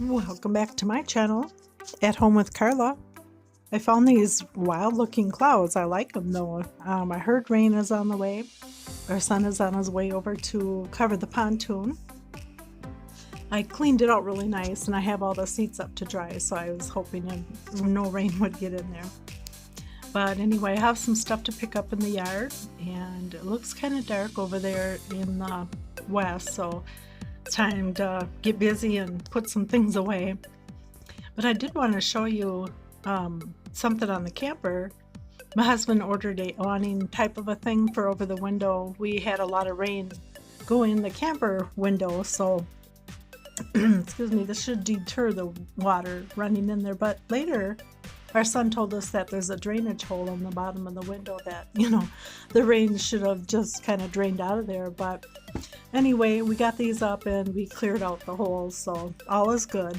Welcome back to my channel, At Home with Carla. I found these wild looking clouds. I like them though. I heard rain is on the way. Our son is on his way over to cover the pontoon. I cleaned it out really nice and I have all the seats up to dry, so I was hoping no rain would get in there. But anyway, I have some stuff to pick up in the yard and it looks kind of dark over there in the west, so it's time to get busy and put some things away. But I did want to show you something on the camper. My husband ordered a awning type of a thing for over the window. We had a lot of rain go in the camper window, so excuse me, this should deter the water running in there. But later our son told us that there's a drainage hole in the bottom of the window that, the rain should have just kind of drained out of there. But anyway, we got these up and we cleared out the holes, so all is good.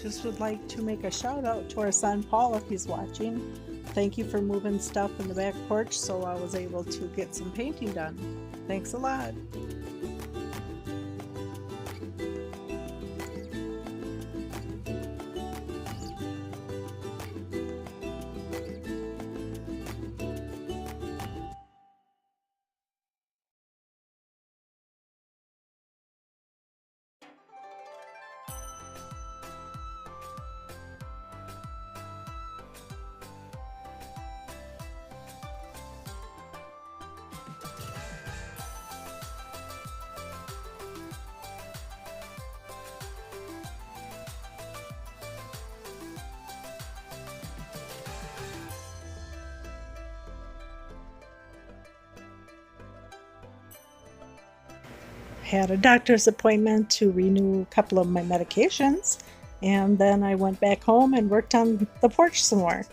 Just would like to make a shout out to our son Paul if he's watching. Thank you for moving stuff in the back porch so I was able to get some painting done. Thanks a lot. Had a doctor's appointment to renew a couple of my medications, and then I went back home and worked on the porch some more.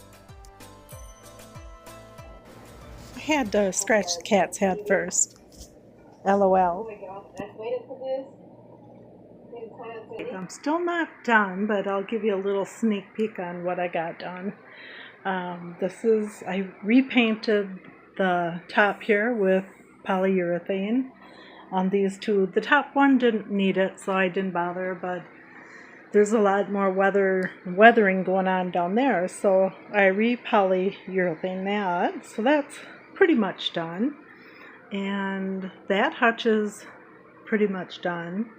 I had to scratch the cat's head first. LOL. I'm still not done, but I'll give you a little sneak peek on what I got done. I repainted the top here with polyurethane on these two. The top one didn't need it, so I didn't bother, but there's a lot more weathering going on down there, so I re-polyurethane that. So that's pretty much done. And that hutch is pretty much done.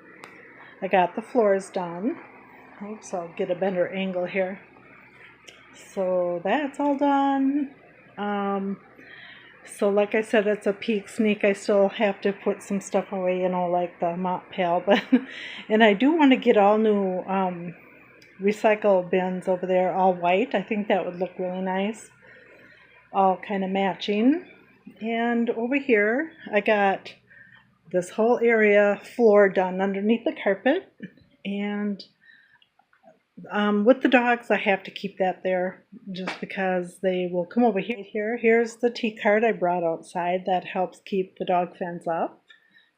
I got the floors done. Oops, I'll get a better angle here. So that's all done. So like I said, it's a peek sneak. I still have to put some stuff away, like the mop pail, but and I do want to get all new recycle bins over there, all white. I think that would look really nice, all kind of matching. And over here I got this whole area floor done underneath the carpet, and with the dogs I have to keep that there just because they will come over here. Here's the tea cart I brought outside that helps keep the dog fence up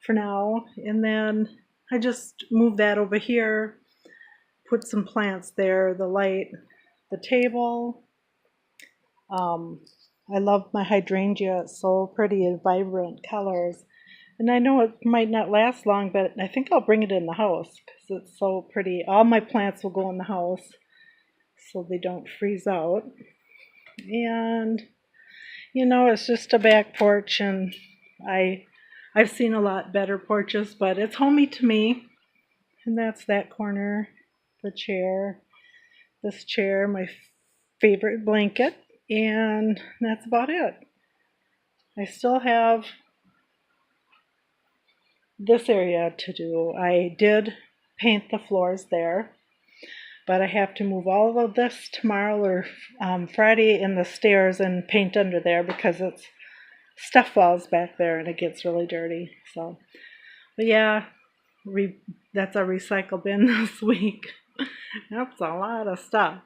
for now, and then I just moved that over here, put some plants there, the light, the table. I love my hydrangea. It's so pretty and vibrant colors. And I know it might not last long, but I think I'll bring it in the house because it's so pretty. All my plants will go in the house so they don't freeze out. And, it's just a back porch, and I've seen a lot better porches, but it's homey to me. And that's that corner, the chair, this chair, my favorite blanket. And that's about it. I still have this area to do. I did paint the floors there, but I have to move all of this tomorrow or Friday in the stairs and paint under there because it's stuff falls back there and it gets really dirty. So, but yeah, that's a recycle bin this week. That's a lot of stuff.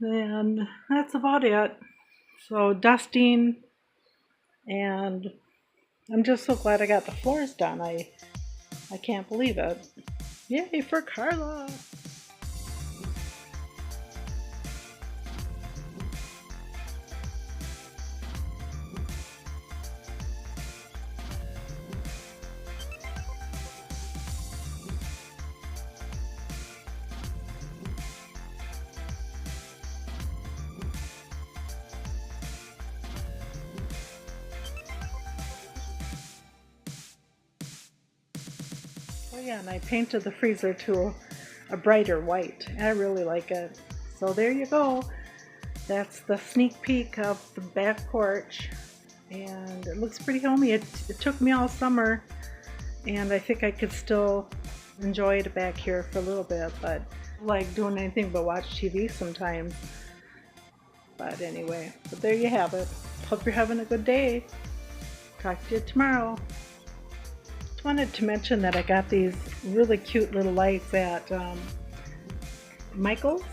And that's about it. So dusting, and I'm just so glad I got the floors done. I can't believe it. Yay for Carla! Oh yeah, and I painted the freezer to a brighter white. I really like it. So there you go. That's the sneak peek of the back porch. And it looks pretty homey. It took me all summer, and I think I could still enjoy it back here for a little bit, but I like doing anything but watch TV sometimes. But anyway, but there you have it. Hope you're having a good day. Talk to you tomorrow. Just wanted to mention that I got these really cute little lights at Michael's.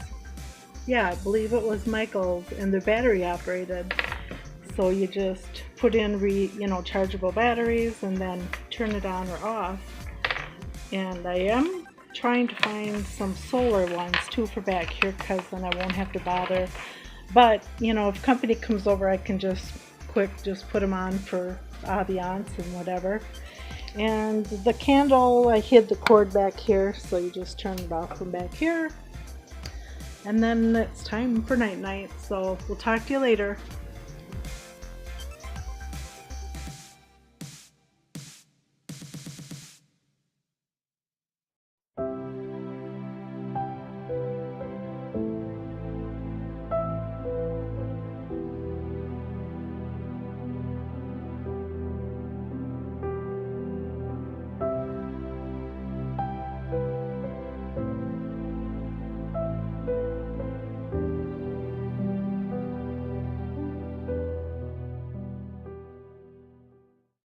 Yeah, I believe it was Michael's, and they're battery operated. So you just put in chargeable batteries and then turn it on or off. And I am trying to find some solar ones too for back here, because then I won't have to bother. But if company comes over, I can just put them on for ambiance and whatever. And the candle, I hid the cord back here, so you just turn it off from back here. And then it's time for night-night, so we'll talk to you later.